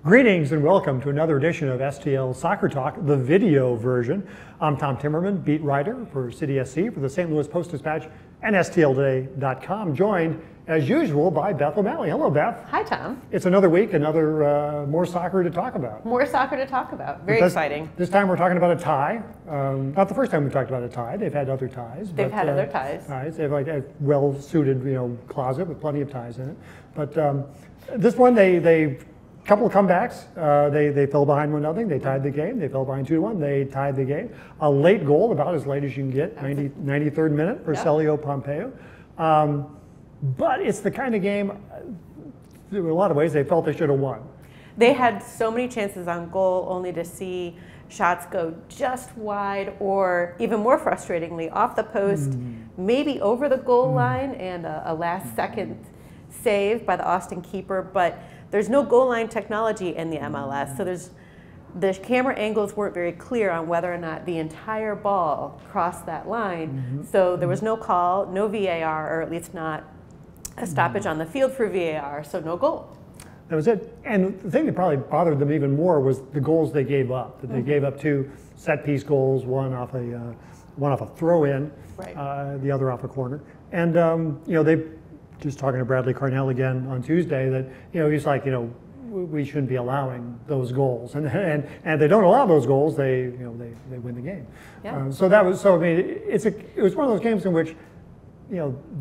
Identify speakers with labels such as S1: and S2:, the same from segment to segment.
S1: Greetings and welcome to another edition of STL Soccer Talk, the video version. I'm Tom Timmermann, beat writer for City SC for the St. Louis Post-Dispatch and STLtoday.com, joined as usual by Beth O'Malley. Hello, Beth.
S2: Hi, Tom.
S1: It's another week, more soccer to talk about.
S2: More soccer to talk about. Very exciting.
S1: This time we're talking about a tie. Not the first time we talked about a tie. They've had other ties.
S2: They've had other ties.
S1: They have like a well-suited, closet with plenty of ties in it. But this one, they couple of comebacks. They fell behind 1-0. They tied the game. They fell behind 2-1. They tied the game. A late goal, about as late as you can get, 93rd minute for Celio Pompeo. But it's the kind of game, in a lot of ways, they felt they should have won.
S2: They had so many chances on goal, only to see shots go just wide, or even more frustratingly, off the post, maybe over the goal line, and a last-second save by the Austin keeper. But there's no goal line technology in the MLS, so the camera angles weren't very clear on whether or not the entire ball crossed that line. So there was no call, no VAR, or at least not a stoppage on the field for VAR, so no goal.
S1: That was it. And the thing that probably bothered them even more was the goals they gave up. That they gave up 2 set-piece goals, one off a throw-in, the other off a corner. And they. Just talking to Bradley Carnell again on Tuesday, that he's like, we shouldn't be allowing those goals, and they don't allow those goals, they win the game.
S2: Yeah.
S1: I mean, it was one of those games in which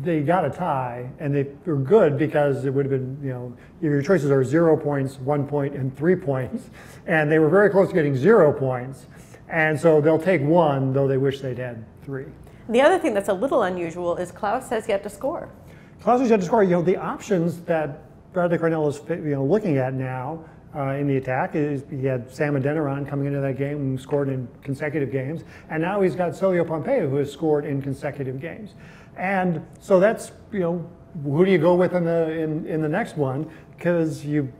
S1: they got a tie, and they were good because it would have been your choices are 0 points, 1 point, and 3 points, and they were very close to getting 0 points, and so they'll take 1, though they wish they'd had 3.
S2: The other thing that's a little unusual is Klaus has yet to score.
S1: Klaus has yet to score. The options that Bradley Carnell is looking at now in the attack is he had Sam Adeniran coming into that game who scored in consecutive games, and now he's got Celio Pompeo who has scored in consecutive games, and so that's who do you go with in the next one, because you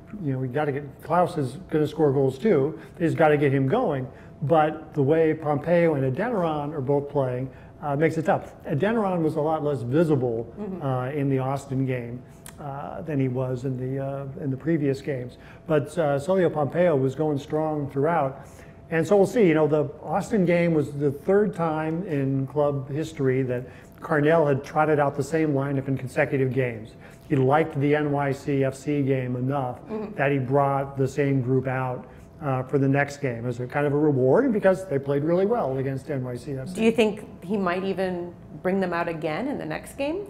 S1: got to get Klaus is going to score goals too. He's got to get him going, but the way Pompeo and Adeniran are both playing. Makes it tough. Adeniran was a lot less visible in the Austin game than he was in the previous games. But Celio Pompeo was going strong throughout. And so we'll see. The Austin game was the 3rd time in club history that Carnell had trotted out the same lineup in consecutive games. He liked the NYCFC game enough that he brought the same group out for the next game as a kind of a reward, because they played really well against NYCFC.
S2: Do you think he might even bring them out again in the next game?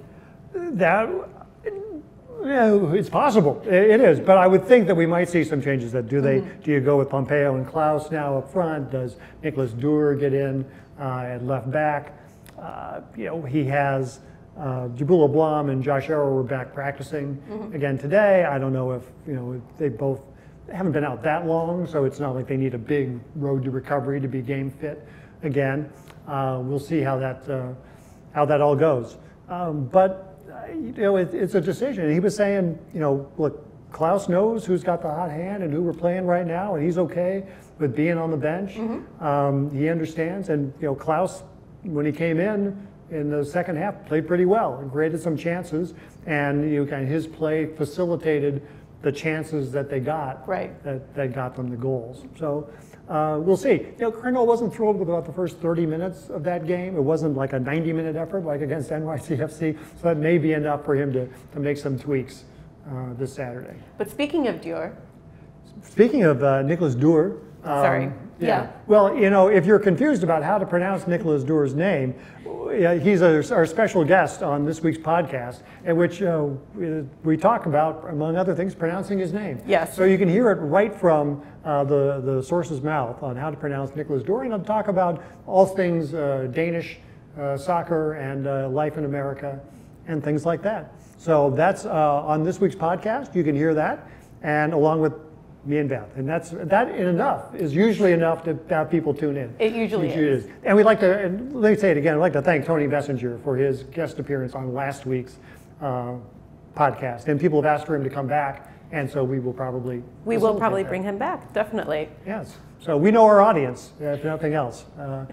S1: It's possible. It is, but I would think that we might see some changes. That do you go with Pompeo and Klaus now up front? Does Nicholas Dewar get in at left back? He has Jabula Blom and Josh Arrow were back practicing again today. I don't know if they both haven't been out that long, so it's not like they need a big road to recovery to be game fit again. We'll see how that all goes. But it's a decision. He was saying, look, Klaus knows who's got the hot hand and who we're playing right now, and he's okay with being on the bench. He understands, and Klaus, when he came in the second half, played pretty well and created some chances, and his play facilitated the chances that they got, that got them the goals. So we'll see. Carnell wasn't thrilled with about the first 30 minutes of that game. It wasn't like a 90-minute effort like against NYCFC, so that may be enough for him to make some tweaks this Saturday.
S2: But speaking of Dewar.
S1: Speaking of Nicholas Dewar.
S2: Sorry. Yeah.
S1: Well, if you're confused about how to pronounce Nicholas Dewar's name, he's our special guest on this week's podcast, in which we talk about, among other things, pronouncing his name.
S2: Yes.
S1: So you can hear it right from the source's mouth on how to pronounce Nicholas Dewar, and I'll talk about all things Danish soccer and life in America and things like that. So that's on this week's podcast. You can hear that, and along with me and Beth, and that is usually enough to have people tune in.
S2: It usually is.
S1: And we'd like to, and let me say it again, I'd like to thank Tony Messenger for his guest appearance on last week's podcast. And people have asked for him to come back, and so we will probably
S2: bring him back, definitely.
S1: Yes. So we know our audience, if nothing else.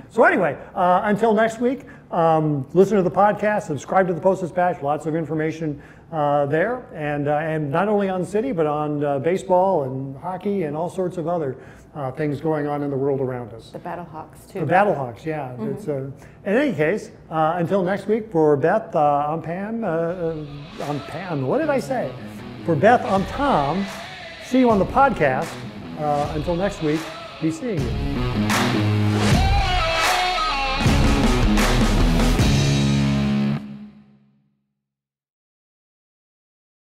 S1: So anyway, until next week, listen to the podcast, subscribe to the Post-Dispatch, lots of information there, and not only on City, but on baseball and hockey and all sorts of other things going on in the world around us.
S2: The Battlehawks, too.
S1: The Battlehawks, yeah. It's, in any case, until next week, for Beth, I'm Pam. What did I say? For Beth, I'm Tom. See you on the podcast. Until next week, be seeing you.